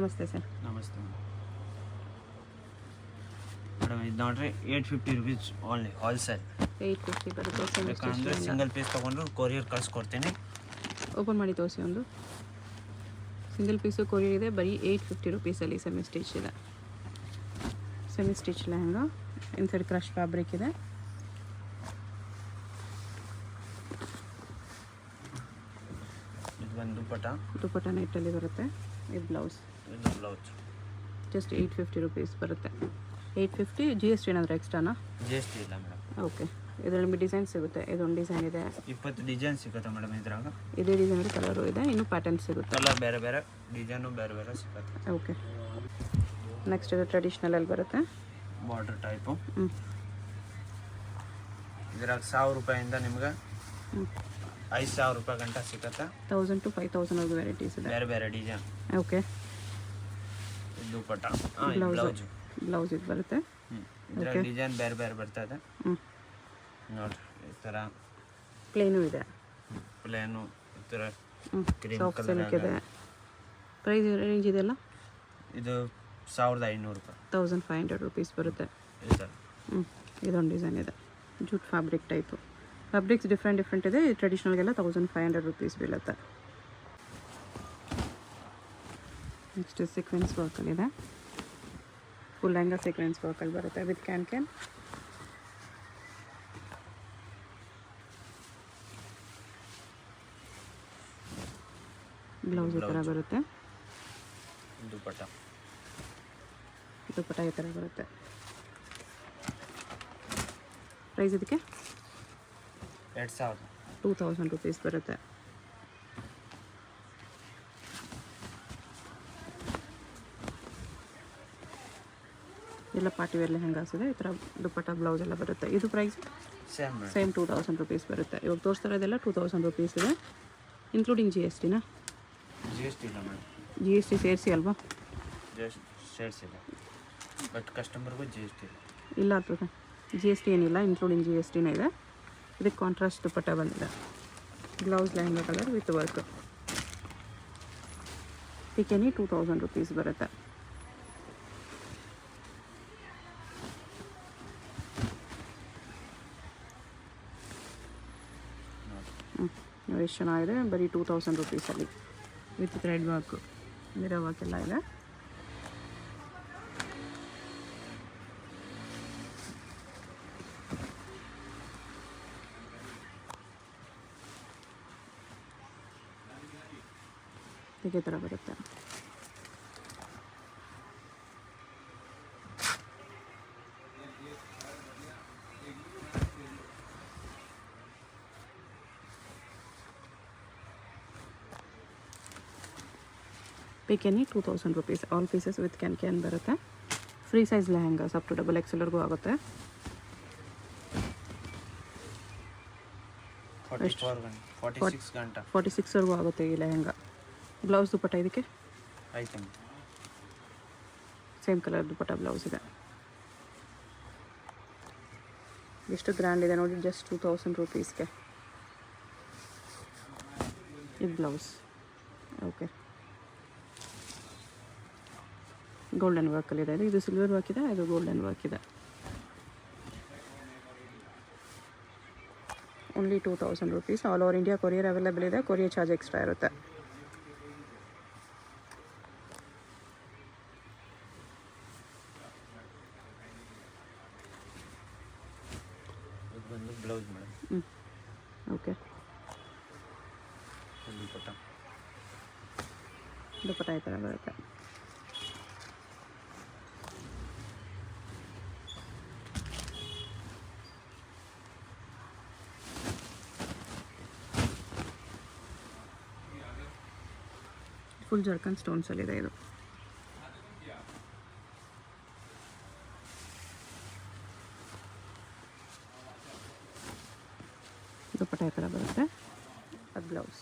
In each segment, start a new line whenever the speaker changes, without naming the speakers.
ನಮಸ್ತೆ ಸರ್.
ನಮಸ್ತೆ ಮೇಡಮ್. ಇದು ನೋಡ್ರಿ 850 ರುಪೀಸ್ ಓನ್ಲಿ ಹೋಲ್ಸೇಲ್.
850 ಬರುತ್ತೆ.
ಬೇಕಂದ್ರೆ ಸಿಂಗಲ್ ಪೀಸ್ ತೊಗೊಂಡು ಕೊರಿಯರ್ ಕಳಿಸ್ಕೊಡ್ತೀನಿ.
ಓಪನ್ ಮಾಡಿ ತೋರಿಸಿ. ಒಂದು ಸಿಂಗಲ್ ಪೀಸು ಕೊರಿಯರ್ ಇದೆ. ಬರೀ 850 ರುಪೀಸಲ್ಲಿ ಸೆಮಿ ಸ್ಟಿಚ್ ಇದೆ. Semi stitch lehenga. Inside crush fabric ಇದೆ.
ಇದು ಒಂದು
ದುಪಟ್ಟ ನೆಟ್ಟಲ್ಲಿ ಬರುತ್ತೆ. ಇದು ಬ್ಲೌಸ್. ಜಸ್ಟ್ 850 ರುಪೀಸ್ ಬರುತ್ತೆ. 850. GST ಏನಾದರೂ ಎಕ್ಸ್ಟ್ರಾನಾ?
GST ಇಲ್ಲ ಮೇಡಮ್.
ಓಕೆ. ಇದರಲ್ಲಿ ನಿಮಗೆ ಡಿಸೈನ್ ಸಿಗುತ್ತೆ. ಇದೊಂದು ಡಿಸೈನ್ ಇದೆ.
20 ಡಿಸೈನ್ ಸಿಗುತ್ತೆ ಮೇಡಮ್ ಇದ್ರಾಗ.
ಇದೇ ಡಿಸೈನ್ ಕಲರು ಇದೆ. ಇನ್ನೂ ಪ್ಯಾಟರ್ನ್ ಸಿಗುತ್ತೆ.
ಕಲರ್ ಬೇರೆ ಬೇರೆ, ಡಿಸೈನು ಬೇರೆ ಬೇರೆ ಸಿಗುತ್ತೆ.
ಓಕೆ. ನೆಕ್ಸ್ಟ್ ಇದು ಟ್ರೆಡಿಷ್ನಲಲ್ಲಿ ಬರುತ್ತೆ.
Border type. ಇದ್ರಾಗ 1000 ರೂಪಾಯಿಂದ ನಿಮ್ಗೆ 5000 ರೂಪಾಯಿ ಗಂಟ ಸಿಗುತ್ತೆ.
1000 to 5000 ವರೆಗೂ ವೆರೈಟೀಸ್ ಇದೆ.
ಬೇರೆ ಬೇರೆ design.
Okay.
Dupatta
blouse. Blouse ಇದು ಬರುತ್ತೆ.
ಇದ್ರಾಗ ಡಿಸೈನ್ ಬೇರೆ ಬೇರೆ ಬರ್ತದೆ. ನೋಡ್ರಿ ಈ ಥರ
ಪ್ಲೇನು ಇದೆ.
ಪ್ಲೇನು ಈ ಥರ ಕ್ರೀಮ್
ಸಾಫ್ಟ್
ಕಲರ್
ಸಿಲ್ಕ್ ಇದೆ. ಪ್ರೈಸ್ ರೇಂಜ್ ಇದೆಲ್ಲ
ಇದು 1500 ರೂಪಾಯಿ.
1500 ರುಪೀಸ್ ಬರುತ್ತೆ.
ಈ ಥರ
ಇದೊಂದು ಡಿಸೈನ್ ಇದೆ. Jute fabric type. Fabrics different ಇದೆ. ಟ್ರೆಡಿಷ್ನಲ್ಗೆಲ್ಲ 1500 ರುಪೀಸ್ ಬೀಳುತ್ತೆ. ನೆಕ್ಸ್ಟ್ ಸೀಕ್ವೆನ್ಸ್ ವರ್ಕಲ್ಲಿದೆ. ಫುಲ್ ಲೆಹಂಗಾ ಸೀಕ್ವೆನ್ಸ್ ವರ್ಕಲ್ಲಿ ಬರುತ್ತೆ ವಿತ್ ಕ್ಯಾನ್. ಬ್ಲೌಸ್ ಈ ಥರ ಬರುತ್ತೆ.
ದುಪಟ್ಟ
ಈ ಥರ ಬರುತ್ತೆ. ಪ್ರೈಸ್ ಇದಕ್ಕೆ 2000 ರುಪೀಸ್ ಬರುತ್ತೆ. ಎಲ್ಲ ಪಾರ್ಟಿ ವೇರ್ ಲೆಹಂಗಾಸ್ ಇದೆ. ಈ ಥರ ದುಪಟ್ಟ ಬ್ಲೌಸ್ ಎಲ್ಲ ಬರುತ್ತೆ. ಇದು ಪ್ರೈಸ್ ಸೇಮ್ 2000 ರುಪೀಸ್ ಬರುತ್ತೆ. ಇವಾಗ ತೋರಿಸ್ತಾ ಇರೋದೆಲ್ಲ 2000 ರುಪೀಸ್ ಇದೆ. ಇನ್ಕ್ಲೂಡಿಂಗ್ GSTನಾ?
GST ಇಲ್ಲ ಮೇಡಮ್.
GST ಸೇರಿಸಿ ಅಲ್ವಾ?
ಸೇರಿಸಿಲ್ಲ, ಬಟ್ ಕಸ್ಟಮರ್ಗೂ GST
ಇಲ್ಲ ಆಗ್ತದೆ. GST ಏನಿಲ್ಲ, ಇನ್ಕ್ಲೂಡಿಂಗ್ GSTನೇ ಇದೆ. ಇದಕ್ಕೆ ಕಾಂಟ್ರಾಸ್ಟ್ ದುಪಟ್ಟ ಬಂದಿದೆ. Blouse lehenga colour with work. ಇದಕ್ಕೇನೆ 2000 ರುಪೀಸ್ ಬರುತ್ತೆ. ಎಷ್ಟು ಚೆನ್ನಾಗಿದೆ. ಬರೀ 2000 ರುಪೀಸಲ್ಲಿ with thread work, mirror work ಎಲ್ಲ ಇದೆ. ಇದೇ ಥರ ಬರುತ್ತೆ. ಪಿಕೆನಿ 2000 rupees. All pieces with can ಬರುತ್ತೆ. Free size lehengas up to XXLವರೆಗೂ ಆಗುತ್ತೆ. 46ವರೆಗೂ ಆಗುತ್ತೆ ಈ ಲೆಹಂಗಾ. ಬ್ಲೌಸ್ ದುಪಟ್ಟ ಇದಕ್ಕೆ ಸೇಮ್ ಕಲರ್ ದುಪಟ್ಟ ಬ್ಲೌಸ್ ಇದೆ. ಎಷ್ಟು ಗ್ರ್ಯಾಂಡ್ ಇದೆ ನೋಡಿ. ಜಸ್ಟ್ 2000 ರುಪೀಸ್ಗೆ ಇದು ಬ್ಲೌಸ್. ಓಕೆ. ಗೋಲ್ಡನ್ ವರ್ಕಲ್ಲಿದೆ. ಇದು ಸಿಲ್ವರ್ ವರ್ಕ್ ಇದೆ, ಇದು ಗೋಲ್ಡನ್ ವರ್ಕ್ ಇದೆ. Only 2000 rupees. All over India courier available ಇದೆ. ಕೊರಿಯರ್ ಚಾರ್ಜ್ ಎಕ್ಸ್ಟ್ರಾ ಇರುತ್ತೆ.
Blouse madam.
ಓಕೆ. ದುಪಟ್ಟ ಈ ಥರ ಬರುತ್ತೆ. ಫುಲ್ ಜರ್ಕನ್ ಸ್ಟೋನ್ಸಲ್ಲಿದೆ ಇದು. ದುಪಟ್ಟ ಈ ಥರ ಬರುತ್ತೆ. ಅದು ಬ್ಲೌಸ್.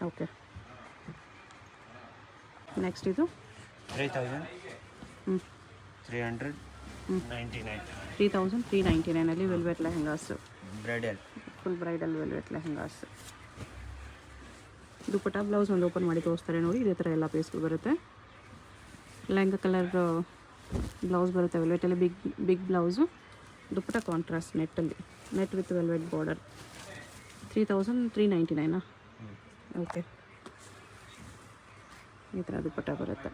ಓಕೆ. ನೆಕ್ಸ್ಟ್ ಇದು 3399 velvet lehengas.
Bridal,
full bridal velvet lehengas. Dupatta blouse ಒಂದು ಓಪನ್ ಮಾಡಿ ತೋರಿಸ್ತಾರೆ ನೋಡಿ. ಇದೇ ಥರ ಎಲ್ಲ ಪೀಸ್ಗಳು ಬರುತ್ತೆ. ಲೆಹಂಗಾ ಕಲರ್ ಬ್ಲೌಸ್ ಬರುತ್ತೆ, ವೆಲ್ವೆಟಲ್ಲಿ big blouse. Dupatta contrast net with velvet border. 3399 okay. ಈ ಥರ ದುಪ್ಪಟ್ಟ ಬರುತ್ತೆ.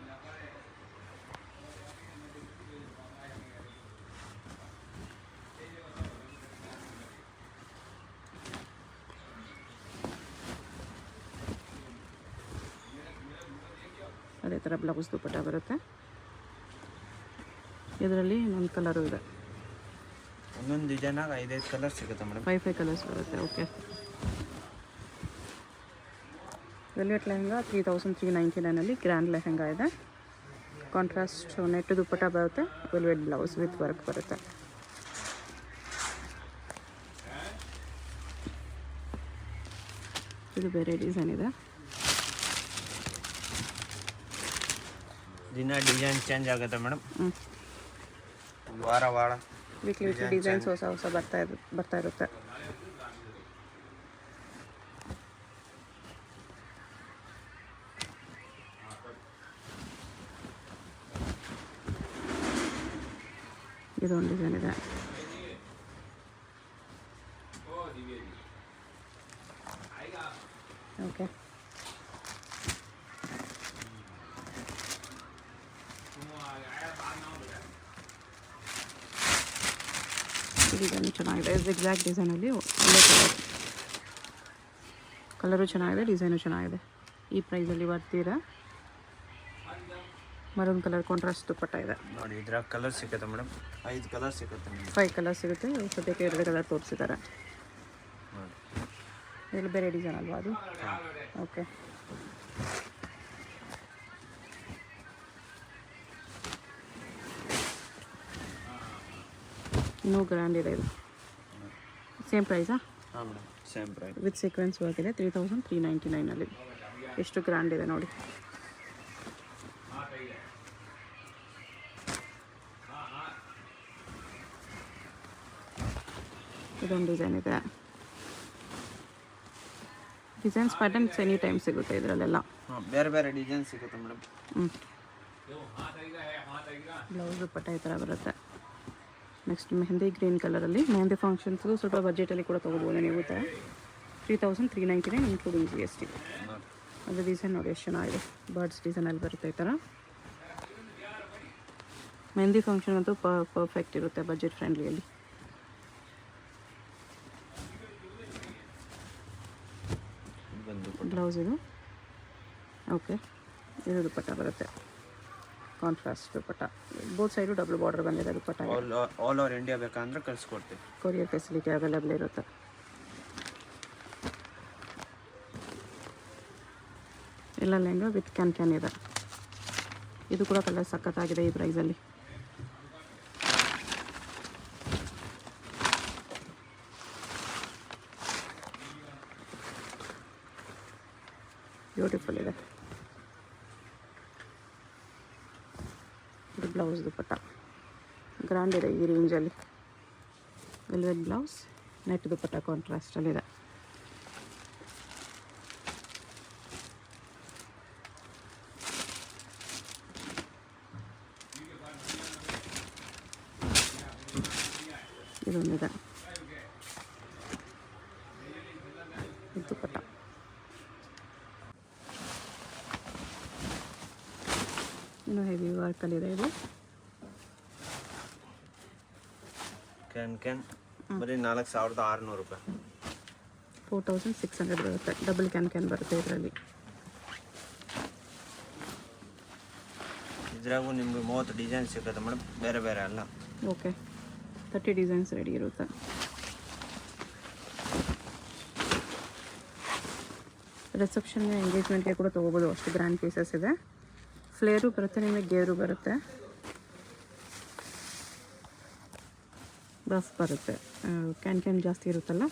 ಅದೇ ಥರ ಬ್ಲೌಸ್ ದುಪ್ಪಟ್ಟ ಬರುತ್ತೆ. ಇದರಲ್ಲಿ ಇನ್ನೊಂದು ಕಲರು ಇದೆ.
ಒಂದೊಂದು ಡಿಸೈನಾಗ 5 ಕಲರ್ ಸಿಗುತ್ತೆ ಮೇಡಮ್.
5 ಕಲರ್ಸ್ ಬರುತ್ತೆ. Okay. Velvet lehenga 3399 grand lehenga ಇದೆ. ಕಾಂಟ್ರಾಸ್ಟ್ ನೆಟ್ ದುಪ್ಪಟ್ಟ ಬರುತ್ತೆ, ವೆಲ್ವೆಟ್ ಬ್ಲೌಸ್ ವಿತ್ ವರ್ಕ್ ಬರುತ್ತೆ. ಇದು ಬೇರೆ ಡಿಸೈನ್ ಇದೆ.
ದಿನ ಡಿಸೈನ್ ಚೇಂಜ್ ಆಗುತ್ತೆ ಮೇಡಮ್. ವಾರ
ವೀಕ್ಲಿ ಡಿಸೈನ್ಸ್ ಹೊಸ ಬರ್ತಾ ಇರುತ್ತೆ. ಇದೊಂದು ಡಿಸೈನ್ ಇದೆ. ಓಕೆ. ಡಿಸೈನ್ ಚೆನ್ನಾಗಿದೆ. ಎಕ್ಸಾಕ್ಟ್ ಡಿಸೈನಲ್ಲಿ ಒಳ್ಳೆ ಕಲರು ಚೆನ್ನಾಗಿದೆ, ಡಿಸೈನು ಚೆನ್ನಾಗಿದೆ. ಈ ಪ್ರೈಸಲ್ಲಿ ಬರ್ತೀರಾ. ಮರೂನ್ ಕಲರ್ ಕಾಂಟ್ರಾಸ್ಟ್ ದುಪ್ಪಟ್ಟ ಇದೆ
ನೋಡಿ. ಇದ್ರಾಗ ಕಲರ್ ಸಿಗುತ್ತೆ ಮೇಡಮ್. 5 ಕಲರ್ ಸಿಗುತ್ತೆ ಮೇಡಮ್.
5 ಕಲರ್ ಸಿಗುತ್ತೆ. ಸದ್ಯಕ್ಕೆ 2 ಕಲರ್ ತೋರಿಸಿದ್ದಾರೆ. ಇದರಲ್ಲಿ ಬೇರೆ ಡಿಸೈನ್ ಅಲ್ವಾ ಅದು? ಓಕೆ. ಇನ್ನೂ ಗ್ರ್ಯಾಂಡ್ ಇದೆ ಇದು. ಸೇಮ್ ಪ್ರೈಸಾ?
ಹಾಂ madam, same price
with sequence work ಇದೆ. 3399 ಎಷ್ಟು ಗ್ರ್ಯಾಂಡ್ ಇದೆ ನೋಡಿ. ಇದೊಂದು ಡಿಸೈನ್ ಇದೆ. ಡಿಸೈನ್ಸ್ ಪ್ಯಾಟರ್ನ್ಸ್ ಎನಿ ಟೈಮ್ ಸಿಗುತ್ತೆ ಇದರಲ್ಲೆಲ್ಲ.
ಬೇರೆ ಬೇರೆ ಡಿಸೈನ್ ಸಿಗುತ್ತೆ ಮೇಡಮ್.
ಬ್ಲೌಸ್ ದುಪ್ಪಟ್ಟ ಈ ಥರ ಬರುತ್ತೆ. ನೆಕ್ಸ್ಟ್ ಮೆಹಂದಿ ಗ್ರೀನ್ ಕಲರಲ್ಲಿ. ಮೆಹಂದಿ ಫಂಕ್ಷನ್ಸ್ಗೂ ಸ್ವಲ್ಪ ಬಜೆಟಲ್ಲಿ ಕೂಡ ತೊಗೋಬೋದು ನೀವು. 3399 ಇನ್ಕ್ಲೂಡಿಂಗ್ GST. ಅದು ಡಿಸೈನ್ ನೋಡಿ ಎಷ್ಟು ಚೆನ್ನಾಗಿದೆ. ಬರ್ಡ್ಸ್ ಡಿಸೈನಲ್ಲಿ ಬರುತ್ತೆ ಈ ಥರ. ಮೆಹಂದಿ ಫಂಕ್ಷನ್ ಅಂತೂ ಪರ್ಫೆಕ್ಟ್ ಇರುತ್ತೆ, ಬಜೆಟ್ ಫ್ರೆಂಡ್ಲಿಯಲ್ಲಿ. ಬ್ಲೌಸ್ ಇದು. ಓಕೆ. ಇದು ದುಪ್ಪಟ್ಟ ಬರುತ್ತೆ, ಕಾಂಟ್ರಾಸ್ಟ್ ದುಪ್ಪಟ್ಟ. ಬೋತ್ ಸೈಡು ಡಬಲ್ ಬಾರ್ಡರ್ ಬಂದಿದೆ ದುಪ್ಪಟ್ಟ.
ಆಲ್ ಓವರ್ ಇಂಡಿಯಾ ಬೇಕಂದ್ರೆ ಕಳಿಸ್ಕೊಡ್ತೀವಿ.
ಕೊರಿಯರ್ ಫೆಸಿಲಿಟಿ ಅವೈಲೇಬಲ್ ಇರುತ್ತೆ. ಎಲ್ಲ ಲೆಹಂಗಾ ವಿತ್ ಕ್ಯಾನ್ ಇದೆ. ಇದು ಕೂಡ ಕಲರ್ ಸಖತ್ತಾಗಿದೆ ಈ ಪ್ರೈಸಲ್ಲಿ. ಬ್ಯೂಟಿಫುಲ್ ಇದೆ. ಇದು ಬ್ಲೌಸ್ ದುಪ್ಪಟ್ಟ ಗ್ರ್ಯಾಂಡ್ ಇದೆ ಈ ರೇಂಜಲ್ಲಿ. ವೆಲ್ವೆಟ್ ಬ್ಲೌಸ್, ನೆಟ್ ದುಪ್ಪಟ್ಟ ಕಾಂಟ್ರಾಸ್ಟಲ್ಲಿದೆ. ಇದೊಂದಿದೆ ದುಪ್ಪಟ್ಟ. ಇನ್ನು ಹೆವಿ ವರ್ಕಲ್ಲಿದೆ ಇದು.
ಕ್ಯಾನ್ ಬರೀ 4600 ರೂಪಾಯಿ.
4600 ಬರುತ್ತೆ. ಡಬಲ್ ಕ್ಯಾನ್ ಬರುತ್ತೆ ಇದರಲ್ಲಿ.
ಇದ್ರಾಗೂ ನಿಮ್ಗೆ 30 ಡಿಸೈನ್ ಸಿಗುತ್ತೆ ಮೇಡಮ್, ಬೇರೆ ಬೇರೆ ಅಲ್ಲ.
ಓಕೆ. 30 ಡಿಸೈನ್ಸ್ ರೆಡಿ ಇರುತ್ತೆ. ರಿಸೆಪ್ಷನ್ಗೆ ಎಂಗೇಜ್ಮೆಂಟ್ಗೆ ಕೂಡ ತೊಗೋಬೋದು, ಅಷ್ಟು ಗ್ರ್ಯಾಂಡ್ ಪೀಸಸ್ ಇದೆ. ಫ್ಲೇರು ಬರುತ್ತೆ, ನಿಮಗೆ ಗೇರು ಬರುತ್ತೆ, ಬಫ್ ಬರುತ್ತೆ. ಕ್ಯಾನ್ ಜಾಸ್ತಿ ಇರುತ್ತಲ್ಲ.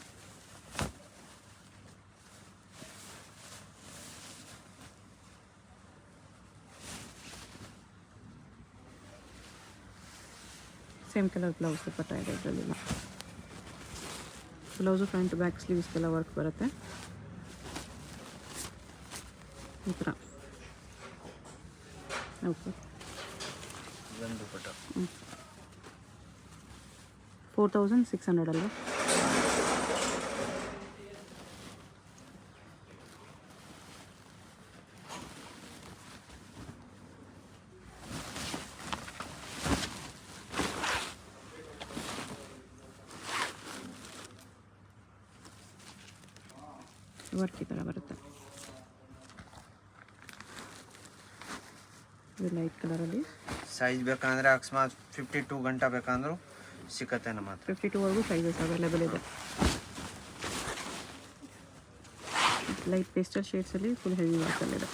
ಸೇಮ್ ಕಲರ್ ಬ್ಲೌಸ್ ದುಪ್ಪಟ್ಟ ಇದೆ ಇದರಲ್ಲಿಲ್ಲ. ಬ್ಲೌಸು ಫ್ರಂಟ್ ಬ್ಯಾಕ್ ಸ್ಲೀವ್ಸ್ಗೆಲ್ಲ ವರ್ಕ್ ಬರುತ್ತೆ. ಈ ಥರ. ಓಕೆ,
ಇದೊಂದು ದುಪ್ಪಟ್ಟ
4600 ಅಲ್ವಾ? ವರ್ಕ್ ಈ ಥರ ಬರುತ್ತೆ. ಇದು ಲೈಟ್ ಕಲರಲ್ಲಿ.
ಸೈಜ್ ಬೇಕಂದರೆ ಅಕಸ್ಮಾತ್ 52 ಗಂಟೆ ಬೇಕಂದ್ರೂ ಸಿಕ್ಕತ್ತೆ ನಮ್ಮ ಹತ್ರ.
52ವರೆಗೂ ಸೈಜಸ್ ಅವೈಲೇಬಲ್ ಇದೆ. ಲೈಟ್ ಪೇಸ್ಟಲ್ ಶೇಡ್ಸಲ್ಲಿ ಫುಲ್ ಹೆವಿ ವರ್ಕಲ್ಲಿದೆ.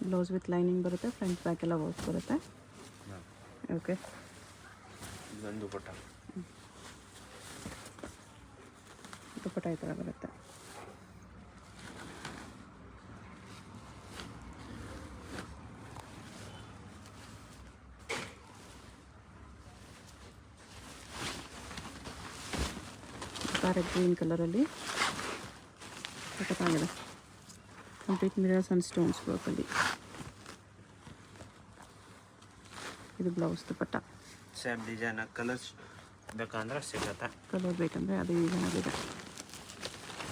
ಬ್ಲೌಸ್ ವಿತ್ ಲೈನಿಂಗ್ ಬರುತ್ತೆ, ಫ್ರಂಟ್ ಬ್ಯಾಕ್ ಎಲ್ಲ ವರ್ಕ್ ಬರುತ್ತೆ. ಓಕೆ,
ಇದೊಂದು ದುಪ್ಪಟ್ಟ
ದುಪ್ಪಟ್ಟ ಈ ಥರ ಬರುತ್ತೆ. ಪ್ಯಾರೆಟ್ ಗ್ರೀನ್ ಕಲರಲ್ಲಿ ಸಖತ್ತಾಗಿದೆ. ಕಂಪ್ಲೀಟ್ ಮಿರರ್ಸ್ ಆ್ಯಂಡ್ ಸ್ಟೋನ್ಸ್ ವರ್ಕಲ್ಲಿ. ಇದು blouse dupatta.
Same design colours ಬೇಕಂದ್ರೆ ಸಿಗುತ್ತೆ.
ಕಲರ್ ಬೇಕಂದರೆ ಅದು ಈಗೇನಾಗಿದೆ.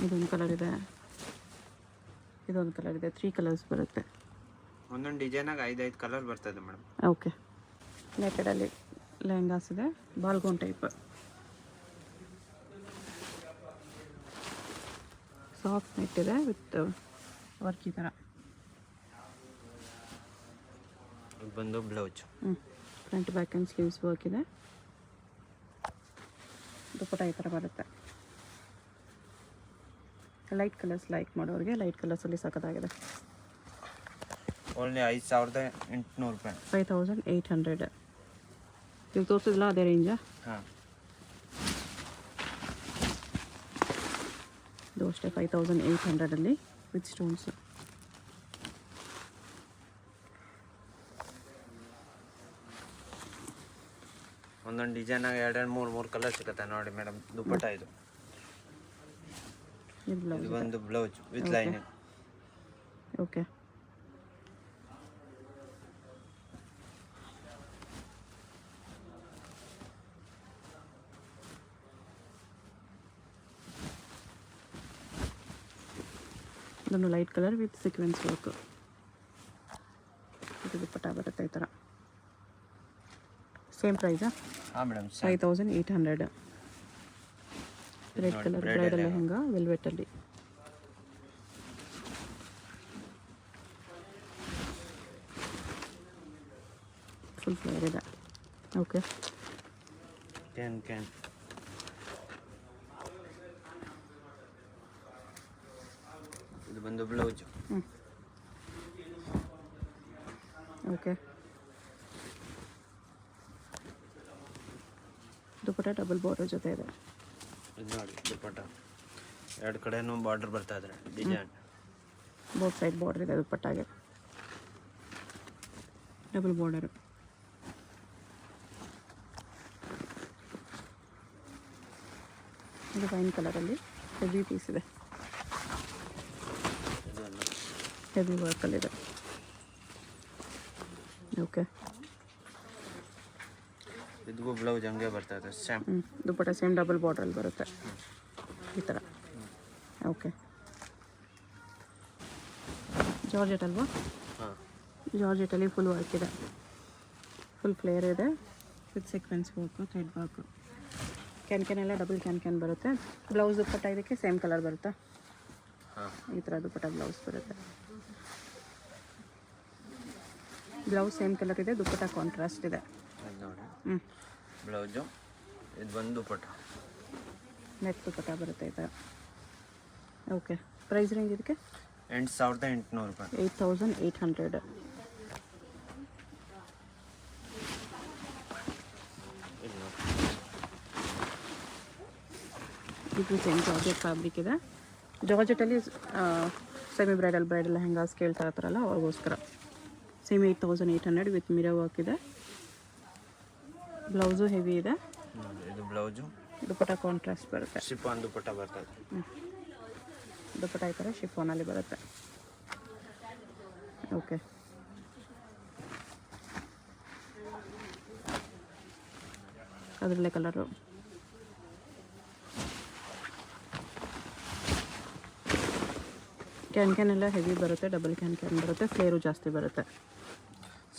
ಇದೊಂದು ಕಲರ್ ಇದೆ, ಇದೊಂದು ಕಲರ್ ಇದೆ. 3 ಕಲರ್ಸ್ ಬರುತ್ತೆ.
ಒಂದೊಂದು ಡಿಸೈನಾಗ 5 ಕಲರ್ ಬರ್ತದೆ ಮೇಡಮ್.
ಓಕೆ, ನೆಟೆಡಲ್ಲಿ ಲೆಹಂಗಾಸ್ ಇದೆ, ಬಾಲ್ಗೋನ್ ಟೈಪ್. ಸಾಫ್ಟ್ ನೆಟ್ ಇದೆ ವಿತ್ ವರ್ಕ್ ಈ ಥರ.
ಇದು ಬಂದು blouse.
Front back and sleeves work ಇದೆ. ದುಪ್ಪಟ್ಟ ಈ ಥರ ಬರುತ್ತೆ. ಲೈಟ್ ಕಲರ್ಸ್ ಲೈಕ್ ಮಾಡೋರಿಗೆ ಲೈಟ್ ಕಲರ್ಸಲ್ಲಿ ಸಖತ್ತಾಗಿದೆ.
ಓನ್ಲಿ 5800 ರೂಪಾಯಿ.
5800. ನೀವು ತೋರಿಸಿದ್ಲ ಅದೇ ರೇಂಜಾ?
ಹಾಂ,
ಇದು ಅಷ್ಟೇ 5800ಅಲ್ಲಿ ವಿತ್ ಸ್ಟೋನ್ಸ್.
ಒಂದೊಂದು ಡಿಸೈನಾಗ 2-3 ಕಲರ್ ಸಿಗುತ್ತೆ ನೋಡಿ ಮೇಡಮ್. ದುಪ್ಪಟ್ಟ ಇದು.
ಇದು ಬ್ಲೌಸ್.
ಇದು ಒಂದು ಬ್ಲೌಸ್ ವಿತ್ ಲೈನಿಂಗ್.
ಓಕೆ, ಇದೊಂದು light colour with sequence work. ಇದು ದುಪ್ಪಟ್ಟ ಬರುತ್ತೆ ಈ ಥರ. ಸೇಮ್ ಪ್ರೈಸಾ?
ಹಾಂ madam.
5800. Red colour bridal lehenga ವೆಲ್ವೆಟಲ್ಲಿ. ಫುಲ್ ಫ್ಲೇರ್ ಇದೆ. ಓಕೆ,
ಕ್ಯಾನ್ ಇದು ಬಂದು blouse.
Okay, dupatta double border ಜೊತೆ ಇದೆ.
ಇದು ನೋಡಿ ದುಪ್ಪಟ್ಟ 2 ಕಡೆನೂ ಬಾರ್ಡರ್ ಬರ್ತಾ ಇದ್ದಾರೆ ಡಿಸೈನ್.
ಬೋತ್ ಸೈಡ್ ಬಾರ್ಡರ್ ಇದೆ ದುಪ್ಪಟ್ಟಾಗೆ. Double border. ಇದು ವೈನ್ ಕಲರಲ್ಲಿ ಹೆವಿ ಪೀಸ್ ಇದೆ. ಹೆವಿ ವರ್ಕಲ್ಲಿದೆ. ಓಕೆ,
ಇದಕ್ಕೂ ಬ್ಲೌಸ್ ಹಂಗೆ ಬರ್ತಾ ಇದೆ ಸೇಮ್.
ದುಪ್ಪಟ್ಟ ಸೇಮ್ ಡಬಲ್ ಬಾರ್ಡ್ರಲ್ಲಿ ಬರುತ್ತೆ ಈ ಥರ. ಓಕೆ, ಜಾರ್ಜೆಟ್ ಅಲ್ವಾ?
ಹಾಂ,
ಜಾರ್ಜೆಟಲ್ಲಿ ಫುಲ್ ವರ್ಕ್ ಇದೆ. ಫುಲ್ ಫ್ಲೇರ್ ಇದೆ with sequence work, thread work. Can ಎಲ್ಲ ಡಬಲ್ ಕ್ಯಾನ್ ಬರುತ್ತೆ. ಬ್ಲೌಸ್ ದುಪ್ಪಟ್ಟ ಇದಕ್ಕೆ ಸೇಮ್ ಕಲರ್ ಬರುತ್ತಾ?
ಹಾಂ,
ಈ ಥರ ದುಪ್ಪಟ್ಟ ಬ್ಲೌಸ್ ಬರುತ್ತೆ. ಬ್ಲೌಸ್ ಸೇಮ್ ಕಲರ್ ಇದೆ, ದುಪ್ಪಟ್ಟ ಕಾಂಟ್ರಾಸ್ಟ್ ಇದೆ.
ಇದು ನೋಡಿ
ಹ್ಞೂ,
ಬ್ಲೌಸು. ಇದು ಬಂದು ದುಪ್ಪಟ್ಟ.
ನೆಟ್ ದುಪ್ಪಟ್ಟ ಬರುತ್ತೆ ಈ ಥರ. ಓಕೆ, ಪ್ರೈಸ್ ರೇಂಜ್ ಇದಕ್ಕೆ
8800 ರೂಪಾಯಿ.
8800. ಇದು ಸೇಮ್ ಜಾರ್ಜೆಟ್ ಫ್ಯಾಬ್ರಿಕ್ ಇದೆ. ಜಾರ್ಜೆಟಲ್ಲಿ ಸೆಮಿ ಬ್ರೈಡಲ್ ಲೆಹಂಗಾಸ್ ಕೇಳ್ತಾ ಇರ್ತಾರಲ್ಲ ಅವ್ರಿಗೋಸ್ಕರ. ಸೇಮ್ 8800 ವಿತ್ ಮಿರರ್ ವರ್ಕ್ ಇದೆ. ಬ್ಲೌಸು ಹೆವಿ ಇದೆ.
ಇದು ಬ್ಲೌಸು.
ದುಪ್ಪಟ್ಟ ಕಾಂಟ್ರಾಸ್ಟ್ ಬರುತ್ತೆ.
ಶಿಫಾನ್ ದುಪ್ಪಟ್ಟ ಬರ್ತದೆ.
ದುಪ್ಪಟ್ಟ ಈ ಥರ ಶಿಫಾನಲ್ಲಿ ಬರುತ್ತೆ. ಓಕೆ, ಅದರಲ್ಲೇ ಕಲರು. ಕ್ಯಾನ್ ಎಲ್ಲ ಹೆವಿ ಬರುತ್ತೆ, ಡಬಲ್ ಕ್ಯಾನ್ ಬರುತ್ತೆ, ಫ್ಲೇರು ಜಾಸ್ತಿ ಬರುತ್ತೆ.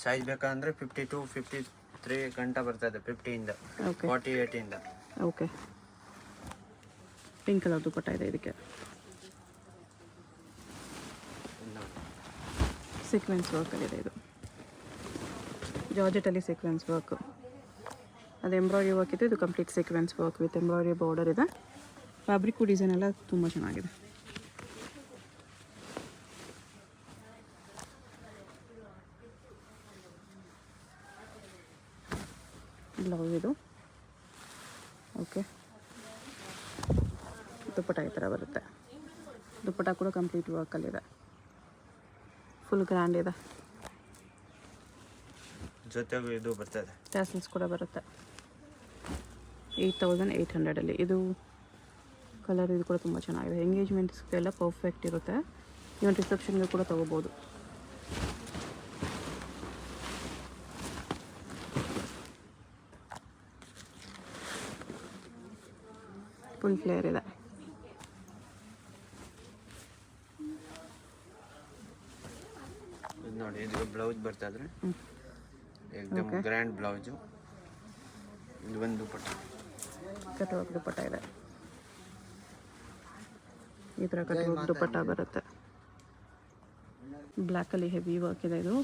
ಸೈಜ್ ಬೇಕಂದ್ರೆ 52 53 ಗಂಟ ಬರ್ತದೆ. 50ಇಂದ
ಓಕೆ
48ಇಂದ.
ಓಕೆ, ಪಿಂಕ್ ಕಲರ್ ದುಪ್ಪಟ್ಟ ಇದೆ. ಇದಕ್ಕೆ ಸೀಕ್ವೆನ್ಸ್ ವರ್ಕಲ್ಲಿದೆ. ಇದು ಜಾರ್ಜೆಟಲ್ಲಿ ಸೀಕ್ವೆನ್ಸ್ ವರ್ಕ್. ಅದು ಎಂಬ್ರಾಯ್ಡ್ರಿ ವರ್ಕ್ ಇದೆ. ಇದು complete sequence work with embroidery border ಇದೆ. ಫ್ಯಾಬ್ರಿಕ್ಕು ಡಿಸೈನ್ ಎಲ್ಲ ತುಂಬ ಚೆನ್ನಾಗಿದೆ. ಬ್ಲೌಸ್ ಇದು. ಓಕೆ, ದುಪ್ಪಟ್ಟ ಈ ಥರ ಬರುತ್ತೆ. ದುಪ್ಪಟ್ಟ ಕೂಡ ಕಂಪ್ಲೀಟ್ ವರ್ಕಲ್ಲಿದೆ. ಫುಲ್ ಗ್ರ್ಯಾಂಡ್ ಇದೆ.
ಜೊತೆಗೂ ಇದು ಬರ್ತದೆ.
ಟ್ಯಾಸಲ್ಸ್ ಕೂಡ ಬರುತ್ತೆ. 8800 ಇದು ಕಲರ್. ಇದು ಕೂಡ ತುಂಬ ಚೆನ್ನಾಗಿದೆ. ಎಂಗೇಜ್ಮೆಂಟ್ಸ್ಗೆಲ್ಲ ಪರ್ಫೆಕ್ಟ್ ಇರುತ್ತೆ. ಇವನ್ ರಿಸೆಪ್ಷನ್ಗೆ ಕೂಡ ತೊಗೋಬೋದು. ಫುಲ್ ಫ್ಲೇರ್ ಇದೆ.
ನೋಡಿ, ಇದು ಬ್ಲೌಸ್ ಬರ್ತದ್ರೆ ಏಕದಮ್ ಗ್ರ್ಯಾಂಡ್ ಬ್ಲೌಸು. ಇದು ಒಂದು ದುಪ್ಪಟ್ಟ.
ಕಟ್ವರ್ಕ್ ದುಪ್ಪಟ್ಟ ಇದೆ. ಈ ಥರ ಕಟ್ವರ್ಕ್ ದುಪ್ಪಟ್ಟ ಬರುತ್ತೆ. ಬ್ಲ್ಯಾಕಲ್ಲಿ ಹೆವಿ ವರ್ಕ್ ಇದೆ. ಇದು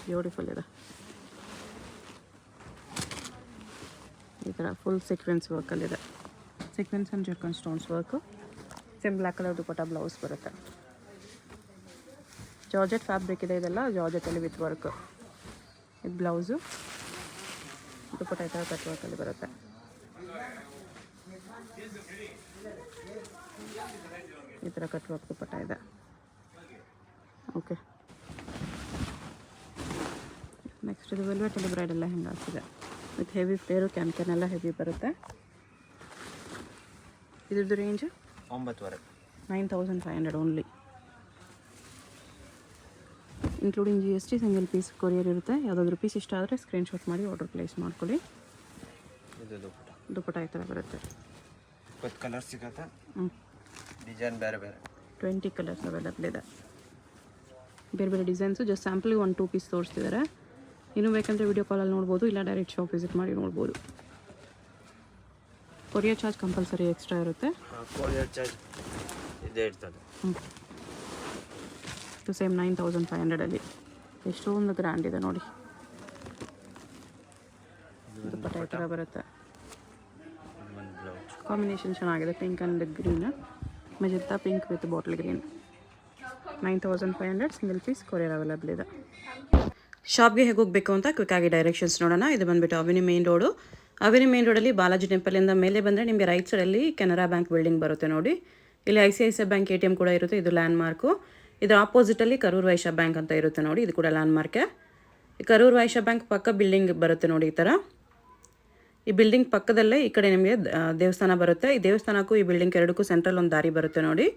ಬ್ಯೂಟಿಫುಲ್ ಇದೆ. ಈ ಥರ ಫುಲ್ ಸೀಕ್ವೆನ್ಸ್ ವರ್ಕಲ್ಲಿದೆ. Sequence and zircon stones work. Same black colour dupatta blouse ಬರುತ್ತೆ. ಜಾರ್ಜೆಟ್ ಫ್ಯಾಬ್ರಿಕ್ ಇದೆ. ಇದೆಲ್ಲ ಜಾರ್ಜೆಟಲ್ಲಿ ವಿತ್ ವರ್ಕ್. ಇದು ಬ್ಲೌಸು. ದುಪ್ಪಟ್ಟ ಈ ಥರ ಕಟ್ ವರ್ಕಲ್ಲಿ ಬರುತ್ತೆ. ಈ ಥರ ಕಟ್ ವರ್ಕ್ ದುಪ್ಪಟ್ಟ ಇದೆ. ಓಕೆ, ನೆಕ್ಸ್ಟ್ ಇದು ವೆಲ್ವೆಟಲ್ಲಿ ಬ್ರೈಡೆಲ್ಲ ಹೆಂಗೆ ಆಗ್ತಿದೆ ವಿತ್ ಹೆವಿ ಫ್ಲೇರು. ಕ್ಯಾನ್ ಎಲ್ಲ ಹೆವಿ ಬರುತ್ತೆ. ಇದ್ರದ್ದು range 9500 only, including GST. Single piece courier ಇರುತ್ತೆ. ಯಾವುದಾದ್ರೂ ಪೀಸ್ ಇಷ್ಟ ಆದರೆ ಸ್ಕ್ರೀನ್ಶಾಟ್ ಮಾಡಿ ಆರ್ಡರ್ ಪ್ಲೇಸ್ ಮಾಡ್ಕೊಳ್ಳಿ. ದುಪ್ಪಟ್ಟ ಈ ಥರ ಬರುತ್ತೆ.
20 ಕಲರ್ ಸಿಗುತ್ತೆ. ಡಿಸೈನ್ ಬೇರೆ ಬೇರೆ
20 ಕಲರ್ಸ್ ಅವೈಲಬಲ್ ಇದೆ. ಬೇರೆ ಬೇರೆ ಡಿಸೈನ್ಸು. ಜಸ್ಟ್ ಸ್ಯಾಂಪಲ್ಗೆ 1-2 ಪೀಸ್ ತೋರಿಸ್ತಿದ್ದಾರೆ. ಇನ್ನೂ ಬೇಕಂದರೆ ವಿಡಿಯೋ ಕಾಲಲ್ಲಿ ನೋಡ್ಬೋದು, ಇಲ್ಲ ಡೈರೆಕ್ಟ್ ಶಾಪ್ ವಿಸಿಟ್ ಮಾಡಿ ನೋಡ್ಬೋದು. ಕೊರಿಯರ್ ಚಾರ್ಜ್ ಕಂಪಲ್ಸರಿ ಎಕ್ಸ್ಟ್ರಾ ಇರುತ್ತೆ.
ಕೊರಿಯರ್ ಚಾರ್ಜ್ ಇದೇ ಇರ್ತದೆ.
ಇದು ಸೇಮ್ 9500 ಎಷ್ಟೊಂದು ಗ್ರ್ಯಾಂಡ್ ಇದೆ ನೋಡಿ. ದುಪ್ಪಟ್ಟ ಈ ಥರ ಬರುತ್ತೆ. ಕಾಂಬಿನೇಷನ್ ಚೆನ್ನಾಗಿದೆ. Pink and green, magenta pink with bottle green. 9500 single piece courier available ಇದೆ. ಶಾಪ್ಗೆ ಹೇಗೆ ಹೋಗಬೇಕು ಅಂತ ಕ್ವಿಕ್ಕಾಗಿ ಡೈರೆಕ್ಷನ್ಸ್ ನೋಡೋಣ. ಇದು ಬಂದುಬಿಟ್ಟು ಅವಿನಿ ಮೇನ್ ರೋಡು. ಅವಿನಿ ಮೇನ್ ರೋಡಲ್ಲಿ ಬಾಲಾಜಿ ಟೆಂಪಲಿಂದ ಮೇಲೆ ಬಂದರೆ ನಿಮಗೆ ರೈಟ್ ಸೈಡಲ್ಲಿ ಕೆನರಾ ಬ್ಯಾಂಕ್ ಬಿಲ್ಡಿಂಗ್ ಬರುತ್ತೆ ನೋಡಿ. ಇಲ್ಲಿ ICICI ಬ್ಯಾಂಕ್ ATM ಕೂಡ ಇರುತ್ತೆ. ಇದು ಲ್ಯಾಂಡ್ ಮಾರ್ಕು. ಇದರ ಆಪೋಸಿಟಲ್ಲಿ ಕರೂರ್ ವೈಶ್ಯ ಬ್ಯಾಂಕ್ ಅಂತ ಇರುತ್ತೆ ನೋಡಿ. ಇದು ಕೂಡ ಲ್ಯಾಂಡ್ ಮಾರ್ಕೆ. ಈ ಕರೂರ್ ವೈಶ್ಯ ಬ್ಯಾಂಕ್ ಪಕ್ಕ ಬಿಲ್ಡಿಂಗ್ ಬರುತ್ತೆ ನೋಡಿ. ಈ ಥರ ಈ ಬಿಲ್ಡಿಂಗ್ ಪಕ್ಕದಲ್ಲೇ ಈ ಕಡೆ ನಿಮಗೆ ದೇವಸ್ಥಾನ ಬರುತ್ತೆ. ಈ ದೇವಸ್ಥಾನಕ್ಕೂ ಈ ಬಿಲ್ಡಿಂಗ್ ಎರಡಕ್ಕೂ ಸೆಂಟ್ರಲ್ ಒಂದು ದಾರಿ ಬರುತ್ತೆ ನೋಡಿ.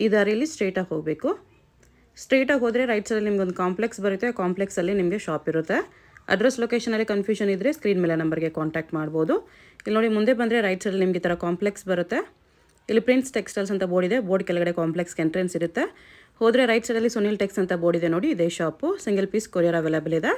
ಈ ದಾರಿಯಲ್ಲಿ ಸ್ಟ್ರೈಟಾಗಿ ಹೋಗಬೇಕು. ಸ್ಟ್ರೈಟಾಗಿ ಹೋದರೆ ರೈಟ್ ಸೈಡಲ್ಲಿ ನಿಮ್ಗೆ ಒಂದು ಕಾಂಪ್ಲೆಕ್ಸ್ ಬರುತ್ತೆ. ಆ ಕಾಂಪ್ಲೆಕ್ಸಲ್ಲಿ ನಿಮಗೆ ಶಾಪ್ ಇರುತ್ತೆ. ಅಡ್ರೆಸ್ ಲೊಕೇಶನಲ್ಲಿ ಕನ್ಫ್ಯೂಷನ್ ಇದ್ದರೆ ಸ್ಕ್ರೀನ್ ಮೇಲೆ ನಂಬರ್ಗೆ ಕಾಂಟ್ಯಾಕ್ಟ್ ಮಾಡ್ಬೋದು. ಇಲ್ಲಿ ನೋಡಿ, ಮುಂದೆ ಬಂದರೆ ರೈಟ್ ಸೈಡಲ್ಲಿ ನಿಮಗೆ ಈ ಥರ ಕಾಂಪ್ಲೆಕ್ಸ್ ಬರುತ್ತೆ. ಇಲ್ಲಿ ಪ್ರಿನ್ಸ್ ಟೆಕ್ಸ್ಟೈಲ್ಸ್ ಅಂತ ಬೋರ್ಡ್ ಇದೆ. ಬೋರ್ಡ್ ಕೆಳಗಡೆ ಕಾಂಪ್ಲೆಕ್ಸ್ಗೆ ಎಂಟ್ರೆನ್ಸ್ ಇರುತ್ತೆ. ಹೋದರೆ ರೈಟ್ ಸೈಡಲ್ಲಿ ಸುನಿಲ್ ಟೆಕ್ಸ್ ಅಂತ ಬೋರ್ಡ್ ಇದೆ ನೋಡಿ. ಇದೇ shop. Single piece courier available ಇದೆ.